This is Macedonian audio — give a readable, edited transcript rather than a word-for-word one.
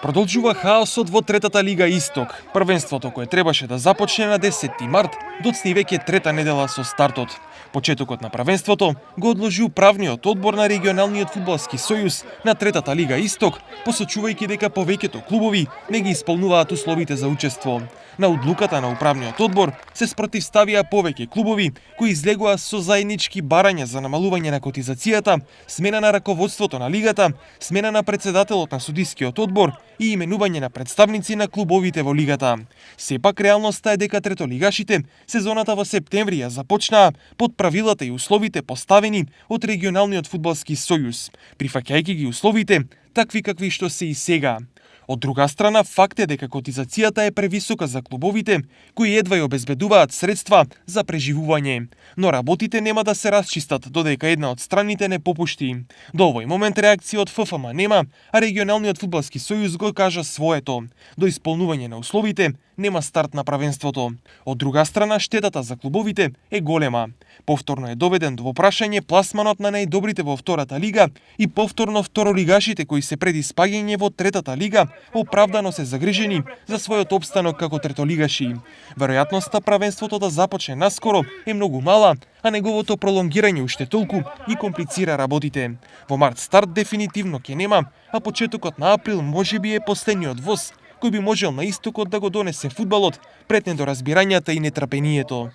Продолжува хаосот во третата лига Исток. Првенството кое требаше да започне на 10 март, доцни веќе трета недела со стартот. Почетокот на првенството го одложи управниот одбор на регионалниот фудбалски сојуз на третата лига Исток, посочувајќи дека повеќето клубови не ги исполнуваат условите за учество. На одлуката на управниот одбор се спротивставија повеќе клубови кои излегоа со заеднички барања за намалување на котизацијата, смена на раководството на лигата, смена на председателот на судискиот одбор и именување на представници на клубовите во лигата. Сепак реалноста е дека третолигашите сезоната во септември ја започнаа под правилата и условите поставени од регионалниот фудбалски сојуз, прифаќајќи ги условите такви какви што се и сега. Од друга страна, факт е дека котизацијата е превисока за клубовите, кои едва ја обезбедуваат средства за преживување. Но работите нема да се расчистат додека една од страните не попушти. До овој момент реакција од ФФМ нема, а регионалниот фудбалски сојуз го кажа своето. До исполнување на условите нема старт на правенството. Од друга страна, штетата за клубовите е голема. Повторно е доведен до прашање пласманот на најдобрите во втората лига и повторно второлигашите кои се пред испаѓање во третата лига оправдано се загрижени за својот опстанок како третолигаши. Веројатноста правенството да започне наскоро е многу мала, а неговото пролонгирање уште толку и комплицира работите. Во март старт дефинитивно ќе нема, а почетокот на април можеби е последниот воз кој би можел на истокот да го донесе фудбалот пред недоразбирањата и нетрпението.